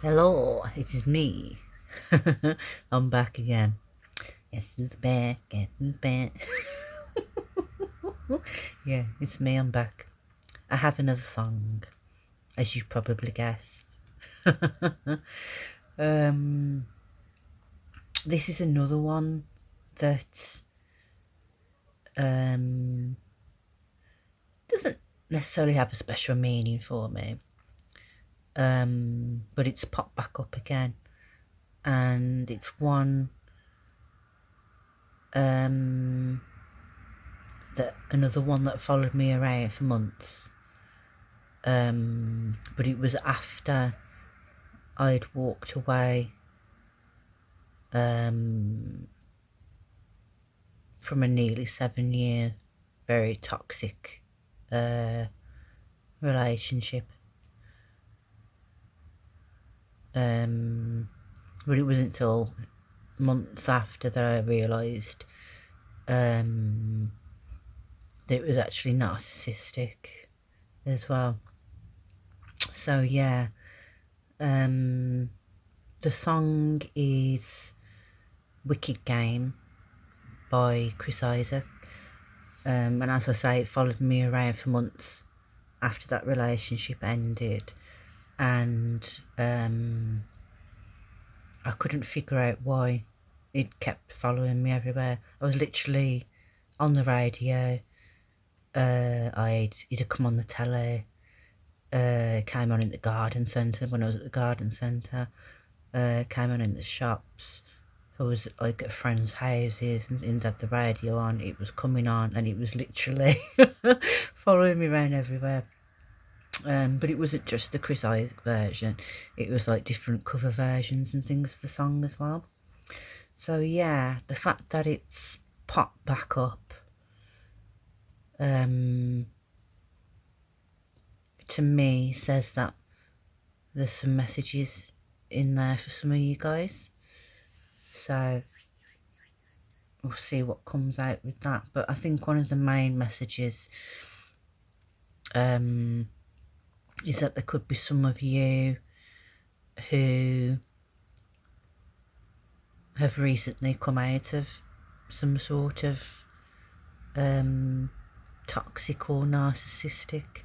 Hello, it is me. I'm back again. Yes, it's back. Yes, it's back. Yeah, it's me. I'm back. I have another song, as you've probably guessed. um, this is another one that doesn't necessarily have a special meaning for me. But it's popped back up again, and it's one that another one that followed me around for months. But it was after I'd walked away from a nearly 7-year very toxic relationship. But it wasn't until months after that I realised that it was actually narcissistic as well. So yeah, the song is Wicked Game by Chris Isaak. And as I say, it followed me around for months after that relationship ended, and I couldn't figure out why it kept following me everywhere. I was literally on the radio, it'd come on the telly, came on in the garden centre when I was at the garden centre, came on in the shops. If I was like at friends' houses and had the radio on, it was coming on, and it was literally following me around everywhere. But it wasn't just the Chris Isaak version, it was like different cover versions and things of the song as well. So yeah, the fact that it's popped back up to me says that there's some messages in there for some of you guys. So we'll see what comes out with that. But I think one of the main messages is that there could be some of you who have recently come out of some sort of toxic or narcissistic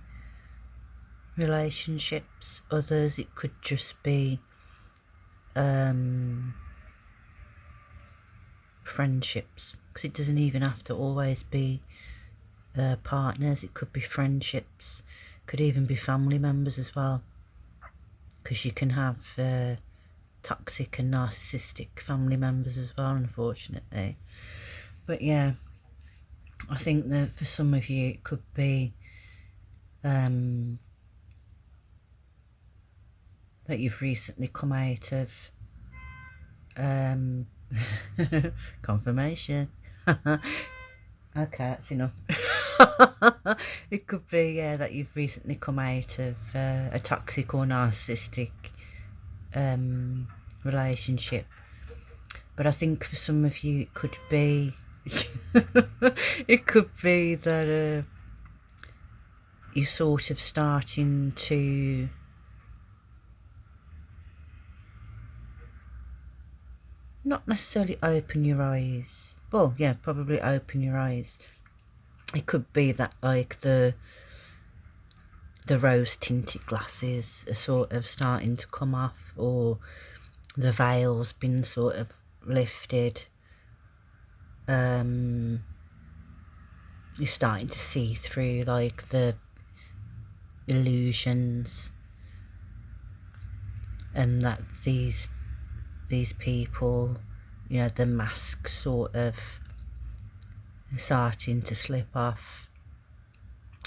relationships. Others, it could just be friendships, because it doesn't even have to always be partners. It could be friendships, could even be family members as well, because you can have toxic and narcissistic family members as well, unfortunately. But yeah, I think that for some of you it could be that you've recently come out of confirmation. Okay, that's enough. It could be, yeah, that you've recently come out of a toxic or narcissistic relationship. But I think for some of you it could be it could be that you're sort of starting to not necessarily open your eyes. Well, yeah, probably open your eyes. It could be that like the rose tinted glasses are sort of starting to come off, or the veil's been sort of lifted. You're starting to see through like the illusions, and that these people, you know, the masks sort of starting to slip off,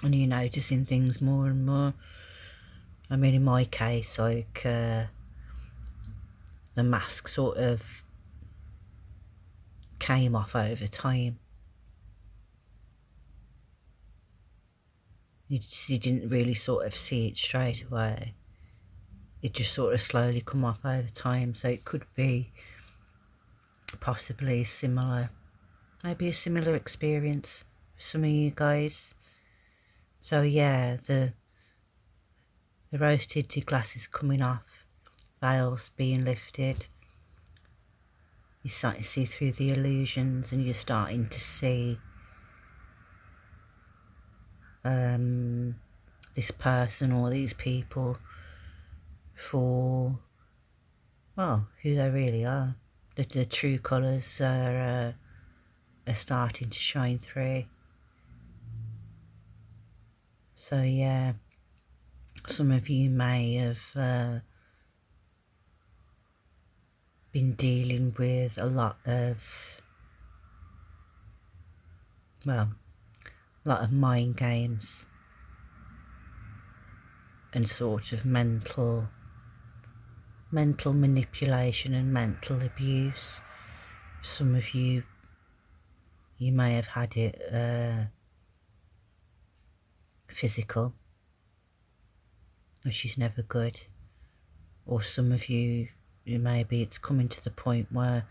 and you're noticing things more and more. I mean, in my case, like the mask sort of came off over time. You didn't really sort of see it straight away. It just sort of slowly come off over time. So it could be possibly similar, maybe a similar experience for some of you guys. So yeah, the rose tinted glasses coming off, veils being lifted. You're starting to see through the illusions, and you're starting to see this person or these people for, well, who they really are. The true colours are starting to shine through. So yeah, some of you may have been dealing with a lot of, well, a lot of mind games and sort of mental manipulation and mental abuse. Some of you may have had it physical, which is never good. Or some of you, maybe it's coming to the point where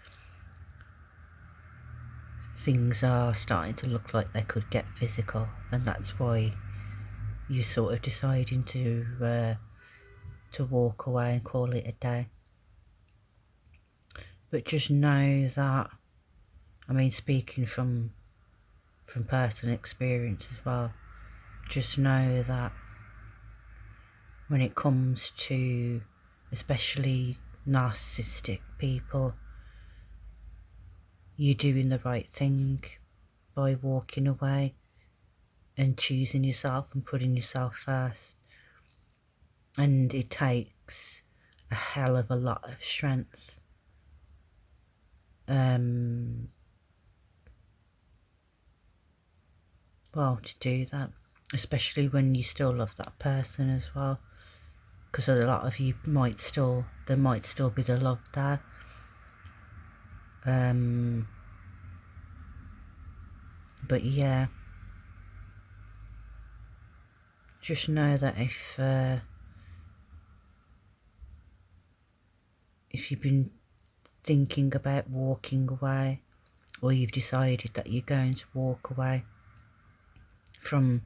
things are starting to look like they could get physical, and that's why you're sort of deciding to walk away and call it a day. But just know that, I mean, speaking from personal experience as well, just know that when it comes to especially narcissistic people, you're doing the right thing by walking away and choosing yourself and putting yourself first. And it takes a hell of a lot of strength well, to do that, especially when you still love that person as well, because a lot of you might still be the love there. But yeah, just know that if you've been thinking about walking away, or you've decided that you're going to walk away from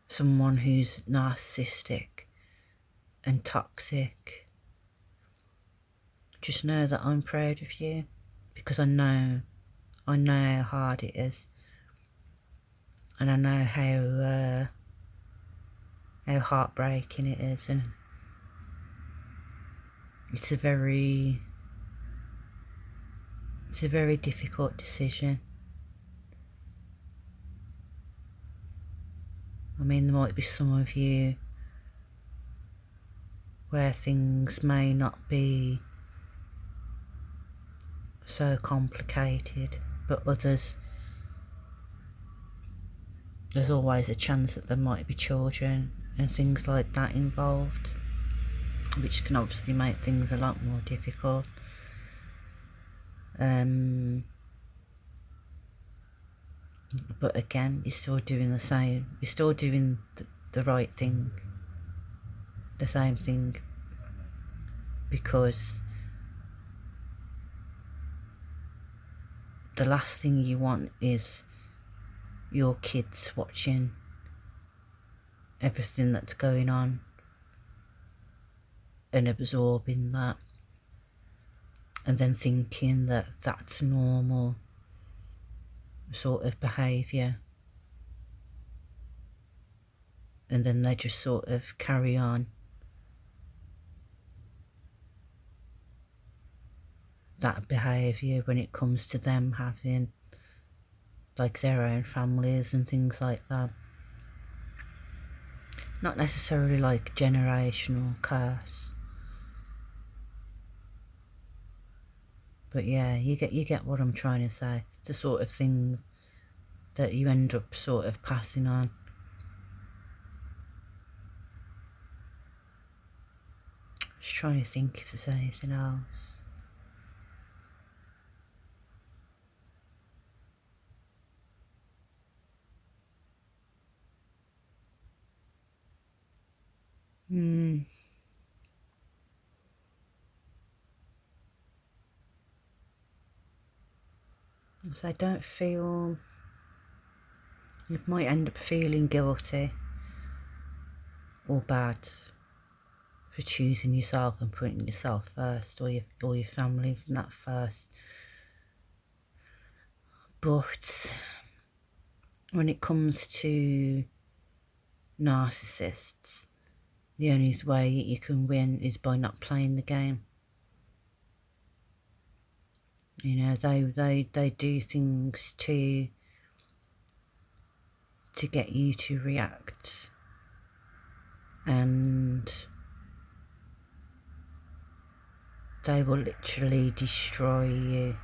someone who's narcissistic and toxic, just know that I'm proud of you, because I know how hard it is, and I know how heartbreaking it is, and it's a very difficult decision. I mean, there might be some of you where things may not be so complicated, but others, there's always a chance that there might be children and things like that involved, which can obviously make things a lot more difficult. But again, you're still doing the same. You're still doing the right thing, the same thing, because the last thing you want is your kids watching everything that's going on and absorbing that, and then thinking that that's normal sort of behaviour, and then they just sort of carry on that behaviour when it comes to them having like their own families and things like that. Not necessarily like generational curse, but yeah, you get what I'm trying to say. The sort of thing that you end up sort of passing on. Just trying to think if there's anything else. So I don't feel, you might end up feeling guilty or bad for choosing yourself and putting yourself first, or your family from that first. But when it comes to narcissists, the only way you can win is by not playing the game. You know, they do things to get you to react, and they will literally destroy you,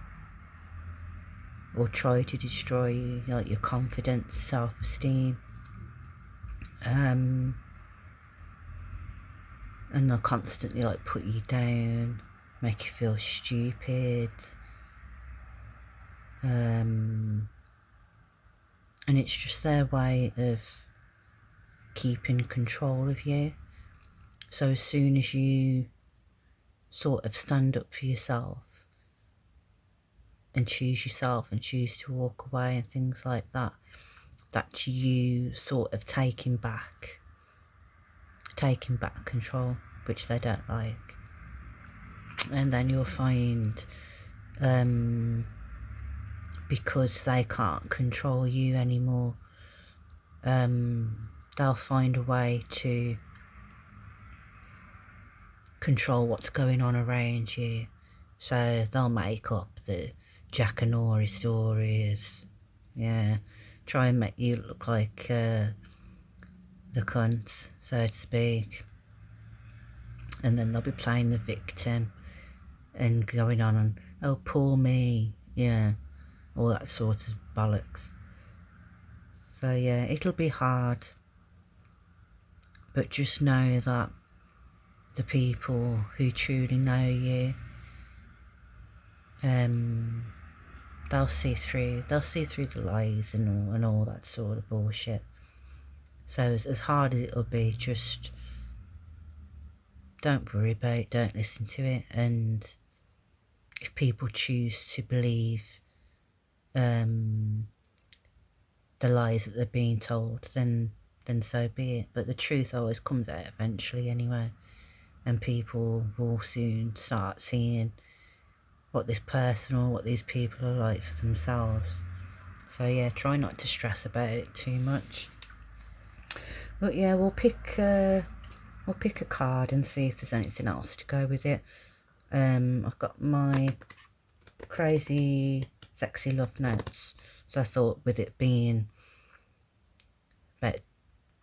or try to destroy you, like your confidence, self-esteem, and they'll constantly like put you down, make you feel stupid, and it's just their way of keeping control of you. So as soon as you sort of stand up for yourself and choose yourself and choose to walk away and things like that, that's you sort of taking back control, which they don't like. And then you'll find, because they can't control you anymore, they'll find a way to control what's going on around you. So they'll make up the Jackanory stories, yeah, try and make you look like the cunts, so to speak, and then they'll be playing the victim and going on and, oh, poor me, yeah, all that sort of bollocks. So yeah, it'll be hard, but just know that the people who truly know you, they'll see through the lies and all that sort of bullshit. So as hard as it'll be, just don't worry about it, don't listen to it. And if people choose to believe the lies that they're being told, then so be it. But the truth always comes out eventually anyway, and people will soon start seeing what this person or what these people are like for themselves. So yeah, try not to stress about it too much. But yeah, we'll pick a card and see if there's anything else to go with it. I've got my crazy sexy love notes, so I thought, with it being about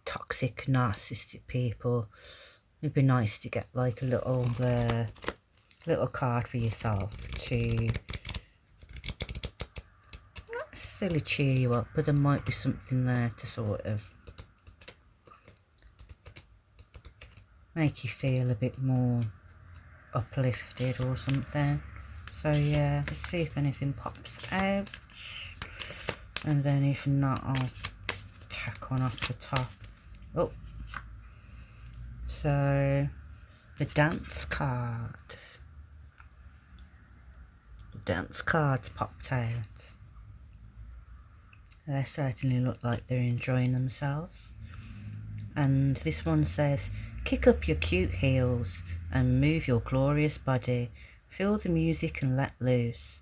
toxic narcissistic people, it'd be nice to get like a little card for yourself to not necessarily cheer you up, but there might be something there to sort of make you feel a bit more uplifted or something. So yeah, let's see if anything pops out, and then if not, I'll tack one off the top. Oh, so the dance card. The dance cards popped out. They certainly look like they're enjoying themselves. And this one says, kick up your cute heels and move your glorious body. Feel the music and let loose.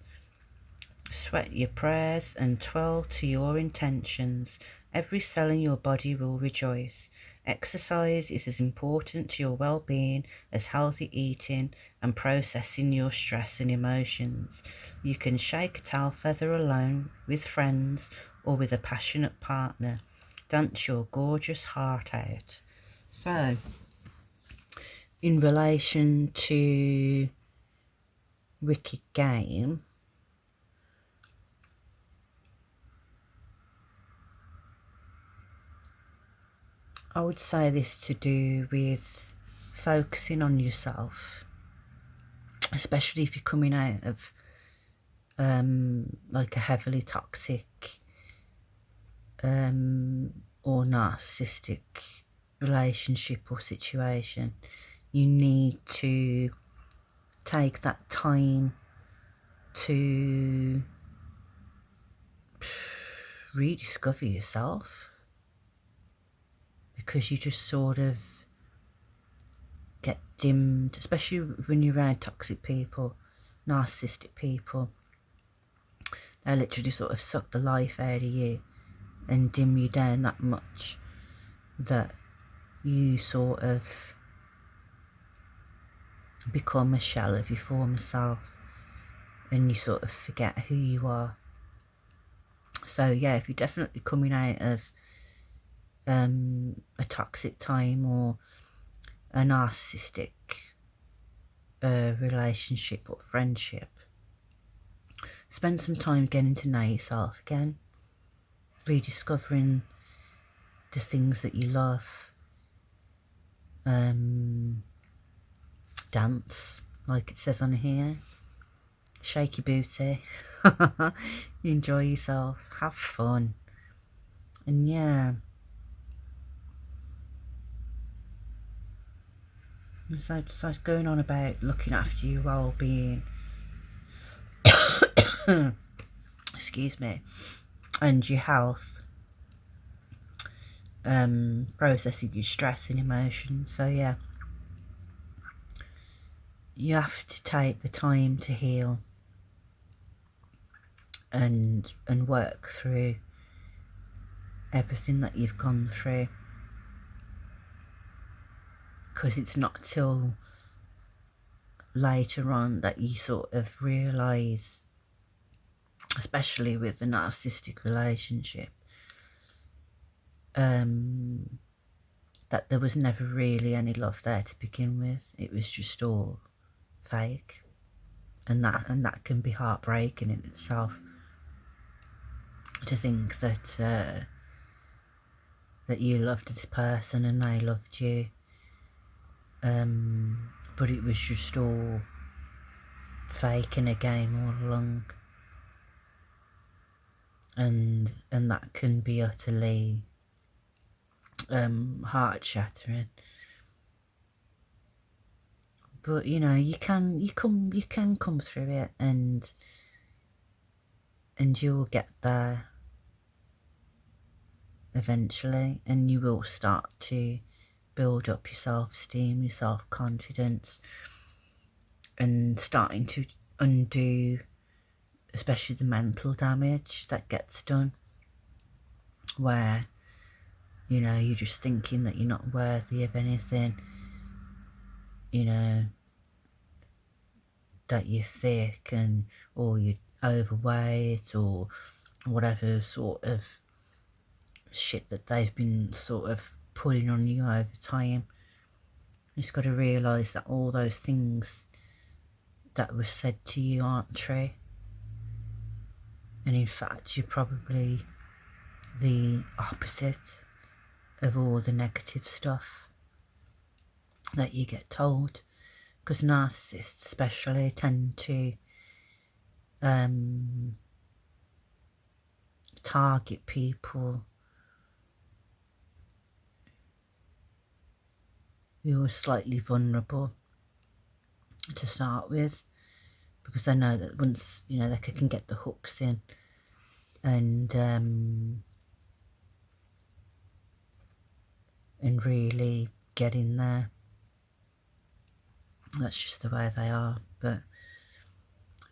Sweat your prayers and twirl to your intentions. Every cell in your body will rejoice. Exercise is as important to your well-being as healthy eating and processing your stress and emotions. You can shake a tail feather alone, with friends, or with a passionate partner. Dance your gorgeous heart out. So, in relation to Wicked Game, I would say this to do with focusing on yourself, especially if you're coming out of like a heavily toxic or narcissistic relationship or situation. You need to take that time to rediscover yourself, because you just sort of get dimmed, especially when you're around toxic people, narcissistic people. They literally sort of suck the life out of you and dim you down that much that you sort of become a shell of your former self and you sort of forget who you are. So yeah, if you're definitely coming out of a toxic time or a narcissistic relationship or friendship, spend some time getting to know yourself again, rediscovering the things that you love. Dance, like it says on here, shake your booty, enjoy yourself, have fun, and yeah. So it's going on about looking after your well-being, excuse me, and your health, processing your stress and emotions. So yeah, you have to take the time to heal and work through everything that you've gone through, because it's not till later on that you sort of realise, especially with the narcissistic relationship, that there was never really any love there to begin with. It was just all fake, and that can be heartbreaking in itself, to think that that you loved this person and they loved you, but it was just all fake and a game all along, and that can be utterly heart shattering. But you know, you can come through it, and you'll get there eventually, and you will start to build up your self-esteem, your self-confidence, and starting to undo especially the mental damage that gets done, where, you know, you're just thinking that you're not worthy of anything, you know, that you're sick and or you're overweight or whatever sort of shit that they've been sort of putting on you over time. You just got to realise that all those things that were said to you aren't true, and in fact you're probably the opposite of all the negative stuff that you get told, because narcissists especially tend to target people who are slightly vulnerable to start with, because they know that once, you know, they can get the hooks in and really get in there. That's just the way they are. But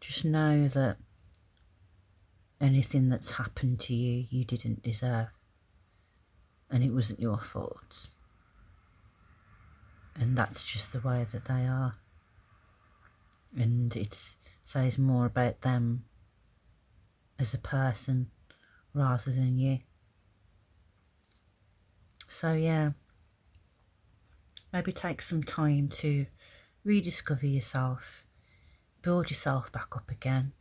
just know that anything that's happened to you, you didn't deserve, and it wasn't your fault, and that's just the way that they are, and it says more about them as a person rather than you. So yeah, maybe take some time to rediscover yourself, build yourself back up again,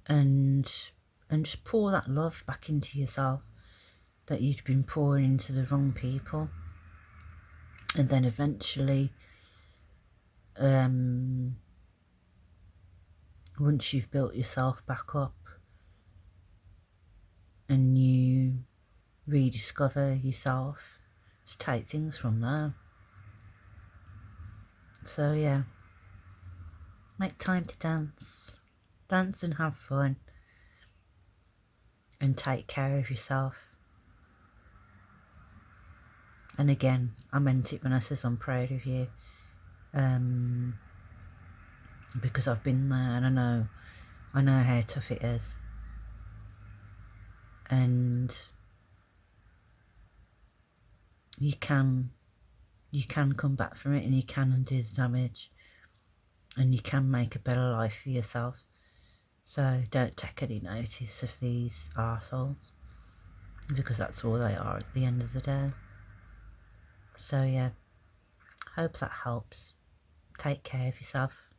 and just pour that love back into yourself that you've been pouring into the wrong people. And then eventually, once you've built yourself back up and you rediscover yourself, just take things from there. So yeah, make time to dance and have fun, and take care of yourself. And again, I meant it when I says I'm proud of you. because I've been there and I know how tough it is. And you can come back from it, and you can undo the damage, and you can make a better life for yourself. So don't take any notice of these arseholes, because that's all they are at the end of the day. So yeah, hope that helps. Take care of yourself.